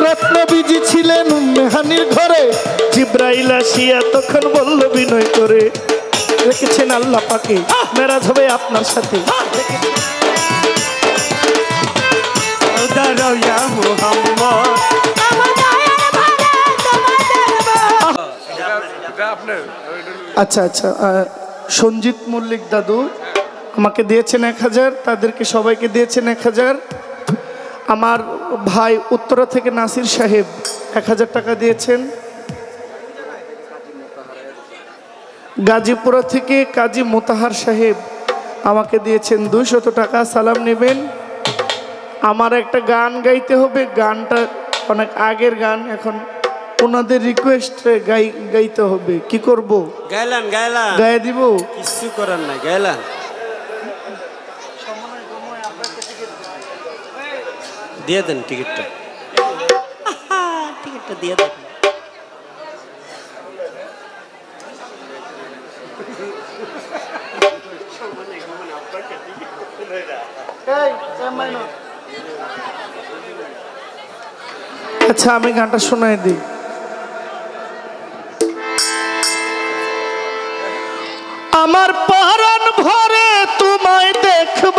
রত্ন busy ছিলেন উম্মেহানির ঘরে, জিব্রাইল আসিয়া তখন বলল বিনয় করে, রেখেছেন আল্লাহ পাকে মেরাজ হবে আপনার সাথে। আচ্ছা আচ্ছা, সঞ্জিত মল্লিক দাদু আমাকে দিয়েছেন 1000, তাদেরকে সবাইকে দিয়েছেন 1000। আমার ভাই উত্তরা থেকে নাসির সাহেব 1000 টাকা দিয়েছেন। গাজীপুরা থেকে কাজী মোতাহার সাহেব আমাকে দিয়েছেন 200 টাকা। সালাম নেবেন। আমার একটা গান গাইতে হবে, গানটা অনেক আগের গান, এখন ওনাদের রিকোয়েস্টে গাইতে হবে। কি করব? গাইলান গাইলান গায়ে দিব, কিছু করার নাই, গাইলান দিয়ে দেন টিকিটটা, টিকিটটা দিয়ে দেন। আচ্ছা আমি গানটা শোনাই দিই। আমার পরাণ ভরে তোমায় দেখব,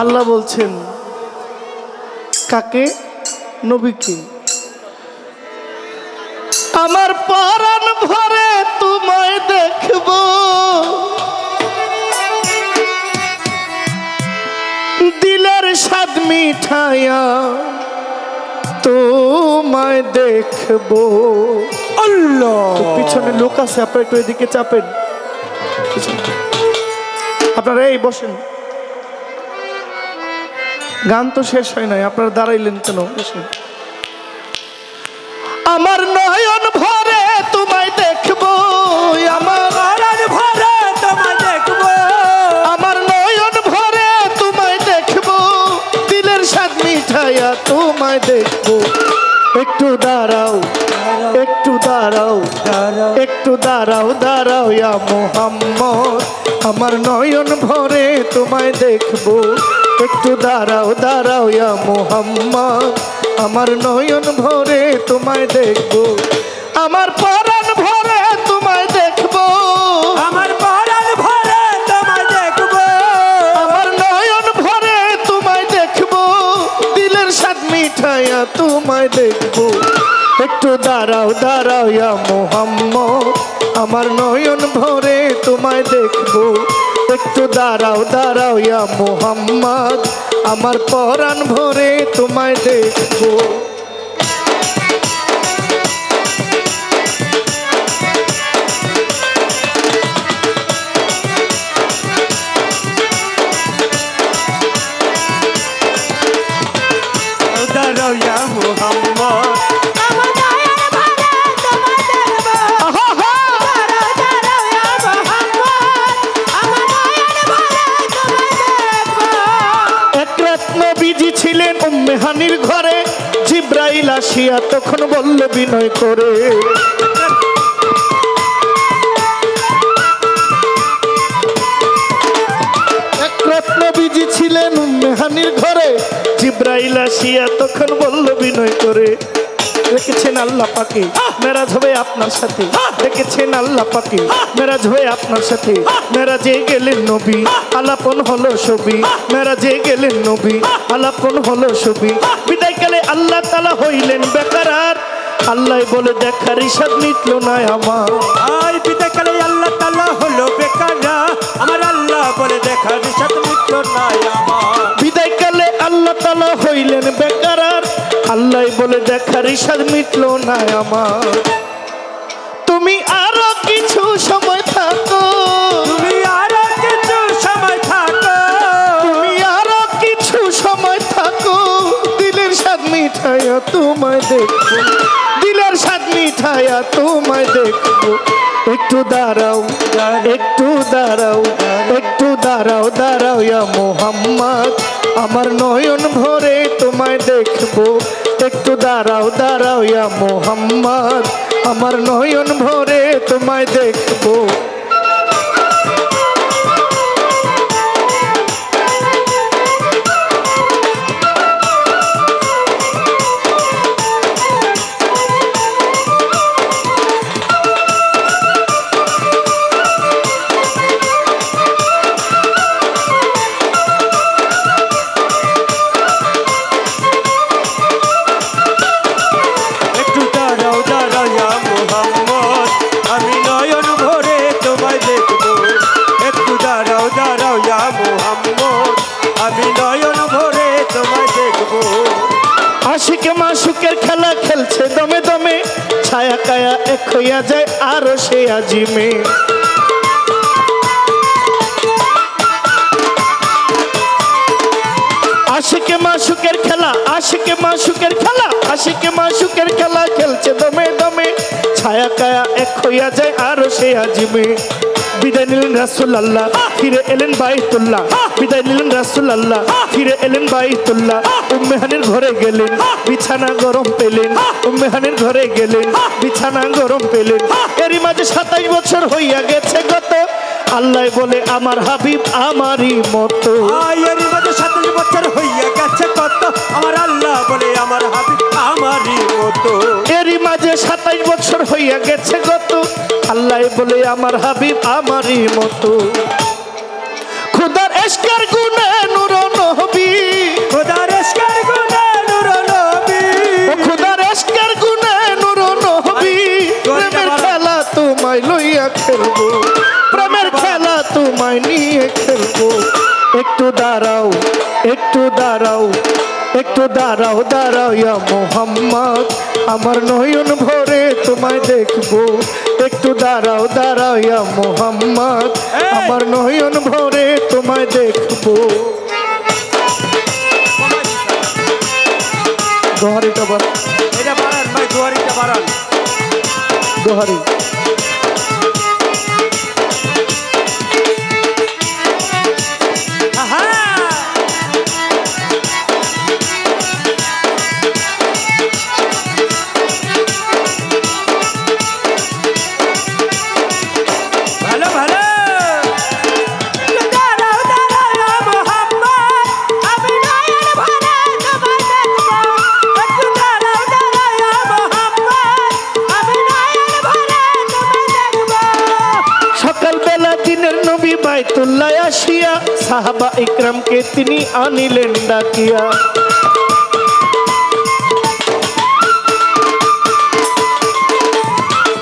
আল্লাহ বলছেন কাকে? নবীকে। আমার পরাণ ভরে তোমায় দেখব, দিলের স্বাদ মিঠাইয়া তোমায় দেখব। আল্লাহ, পিছনে লোক আছে, আপনারা একটু এদিকে চাপেন। আপনারা এই বসেন, গান তো শেষ হয় নাই, আপনারা দাঁড়াইলেন কেন? বসেন। আমার নয়ন ভরে তোমায় দেখব, আমার নয়ন ভরে তোমায় দেখব, আমার নয়ন ভরে তোমায় দেখব, দিলের স্বাদ মিঠাইয়া তোমায় দেখব। একটু দাঁড়াও, একটু দাঁড়াও, একটু দাঁড়াও, দাঁড়াও ইয়া মুহাম্মদ, আমার নয়ন ভরে তোমায় দেখব। একটু দাঁড়াও, দাঁড়াও ইয়া মুহাম্মদ, আমার নয়ন ভরে তোমায় দেখব। আমার পরাণ ভরে তোমায় দেখব, আমার পরাণ ভরে তোমায় দেখব, আমার নয়ন ভরে তোমায় দেখব, দিলের স্বাদ মিঠাইয়া তোমায় দেখব। একটু দাঁড়াও, দাঁড়াও ইয়া মুহাম্মদ, আমার নয়ন ভরে তোমায় দেখব। একটু দাঁড়াও, দাঁড়াও ইয়া মুহাম্মদ, আমার পরাণ ভরে তোমায় দেখব। দাঁড়াও ইয়া মুহাম্মদ, ছিলেন উম্মেহানির ঘরে, জিব্রাইল আসিয়া তখন বলল বিনয় করে, এক রত্ন বিজি ছিলেন উম্মেহানির ঘরে, জিব্রাইল আসিয়া তখন বলল বিনয় করে, রেখেছেন আল্লাহ পাকে মেরাজ হবে আপনার সাথে। রেখেছেন আল্লাহ পাকে মেরাজ হয়ে আপনার সাথে। মেরাজে গেলেন নবী, আলাপন হলো ছবি। মেরাজে গেলেন নবী, আলাপন হলো ছবি। বিদায়কালে আল্লাহ তাআলা হইলেন বেকরার, আল্লাহ বলে দেখার ইশাদ মিটলো না আমার। আই বিদায়কালে আল্লাহ তাআলা হলো বেকরার, আমার আল্লাহ বলে দেখার ইশাদ মিটলো না আমার। বিদায়কালে আল্লাহ তাআলা হইলেন বেকরার, আল্লাহ বলে দেখার ইশাদ মিটলো না আমার। তুমি আরো কিছু সময় থাকো, তুমি আরো কিছু সময় থাকো, তুমি আরো কিছু সময় থাকো, দিলের স্বাদ মিঠাইয়া তোমায় দেখবো, দিলের স্বাদ মিঠাইয়া তোমায় দেখবো। একটু দাঁড়াও, একটু দাঁড়াও, একটু দাঁড়াও, দাঁড়াও ইয়া মুহাম্মদ, আমার নয়ন ভরে তোমায় দেখবো। একটু দাঁড়াও দাঁড়াও ইয়া মোহাম্মদ আমার নয়ন ভরে তোমায় দেখবো আশিকে মাসুকের খেলা খেলছে দমে দমে ছায়া কায়া এক হইয়া যায় আরো সে আজিমে আশিকে মাসুকের খেলা আশিকে মাসুকের খেলা আশিকে মাসুকের খেলা খেলছে দমে দমে ছায়া কায়া এক হইয়া যায় আরো সে আজিমে বিদায় নিলেন রাসূলুল্লাহ ফিরে এলেন বাইতুল্লাহ বিদায় নিলেন রাসূলুল্লাহ ফিরে এলেন বাইতুল্লাহ উম্মে হানির ঘরে গেলেন বিছানা গরম পেলেন উম্মে হানির ঘরে গেলেন বিছানা গরম পেলেন এরই মাঝে 27 বছর হইয়া গেছে গত আল্লাহ বলে আমার হাবিব আমারই মতো এরই মাঝে 27 বছর হইয়া গেছে কত আমার আল্লাহ বলে আমার হাবিব আমারই মতো এরই মাঝে 27 বছর হইয়া গেছে গত আল্লাহ বলে আমার হাবিব আমারই মতো খুদার ইশকের গুণে নূর নবী খোদার ইশকের গুণে নূর নবী খুদার ইশকের গুণে নূর নবী প্রেমের খেলা তোমায় লইয়া খেলবো প্রেমের খেলা তোমায় নিয়ে খেলবো একটু দাঁড়াও একটু দাঁড়াও একটু দাঁড়াও দাঁড়াও ইয়া মোহাম্মদ আমার নয়ন ভরে তোমায় দেখবো একটু দাঁড়াও দাঁড়াও ইয়া মোহাম্মদ আমার নয়ন ভরে তোমায় দেখবো দোহারিটা বল এটা বাড়ান ভাই দুয়ারিটা বাড়ান দোহারি বাইতুল্লাহ আসিয়া সাহাবা ইকরামকে তিনি আনিলেন ডাকিয়া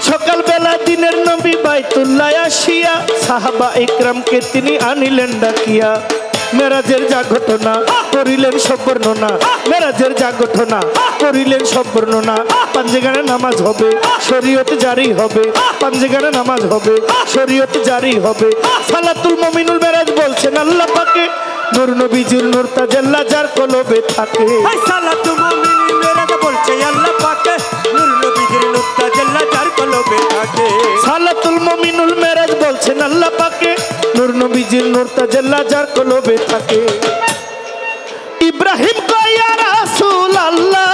সকালবেলা দিনের নবী বাইতুল্লাহ আসিয়া সাহাবা ইকরামকে তিনি আনিলেন ডাকিয়া মেরাজের যা ঘটনা করিলেন সব বর্ণনা মেরাজের যা ঘটনা করিলেন সব বর্ণনা পাঞ্জেগানে নামাজ হবে শরীয়ত জারি হবে পাঞ্জেগানে নামাজ হবে শরীয়ত জারি হবে সালাতুল মুমিনুল মেরাজ বলছেন আল্লাহ পাকে নূর নবীজির নূর তাজাল্লা যার কলবে থাকে সালাতুল মুমিনুল মেরাজ বলছে আল্লাহ পাকে নূর নবীজির নূর তাজাল্লা যার কলবে থাকে সালাতুল মুমিনুল মেরাজ বলছেন আল্লাহ পাকে নূর নবীজির নূর তাজাল্লা যার কলবে থাকে ইব্রাহিম কো ইয়া রাসূল আল্লাহ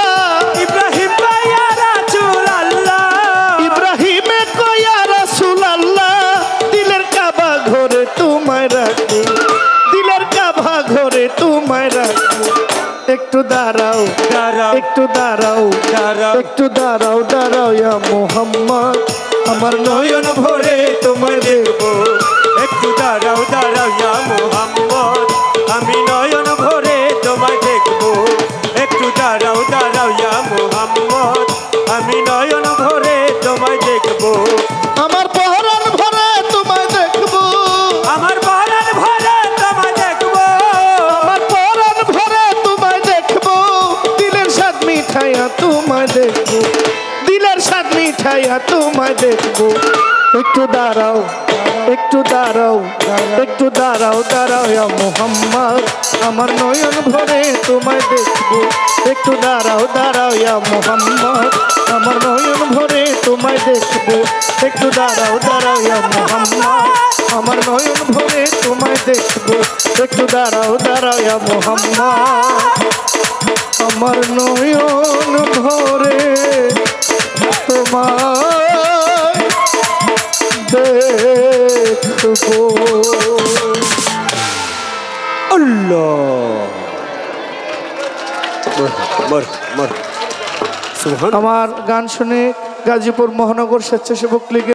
ইব্রাহিম কো ইয়া রাসূল আল্লাহ ইব্রাহিম কো ইয়া রাসূল আল্লাহ দিলের কাবা ঘরে তোমায় রাখবো দিলের কাবা ঘরে তোমায় রাখবো একটু দাঁড়াও দাঁড়াও একটু দাঁড়াও দাঁড়াও একটু দাঁড়াও দাঁড়াও ইয়া মোহাম্মদ আমার নয়ন ভরে তোমায় দেখবো একটু দাঁড়াও দাঁড়াও ইয়া মুহাম্মদ আমি নয়ন ভরে তোমায় দেখবো একটু দাঁড়াও দাঁড়াও ইয়া মুহাম্মদ আমি নয়ন ভরে তোমায় দেখবো আমার পহরান ভরে তোমায় দেখবো আমার পরাণ ভরে তোমায় দেখবো আমার পহরান ভরে তোমায় দেখবো দিলের স্বাদ মিঠাইয়া তোমায় দেখবো দিলের স্বাদ মিঠাইয়া তোমায় দেখবো একটু দাঁড়াও একটু দাঁড়াও একটু দাঁড়াও দাঁড়াও ইয়া মোহাম্মদ আমার নয়ন ভরে তোমায় দেখবো একটু দাঁড়াও দাঁড়াও ইয়া মোহাম্মদ আমার নয়ন ভরে তোমায় দেখবো একটু দাঁড়াও দাঁড়াও ইয়া মোহাম্মদ আমার নয়ন ভরে তোমায় দেখবো একটু দাঁড়াও দাঁড়াও ইয়া মোহাম্মদ আমার নয়ন ভরে তোমায় দেখবো। আল্লাহ মর মর সুবহান আমার গান শুনে গাজীপুর মহানগর স্বেচ্ছাসেবক লীগের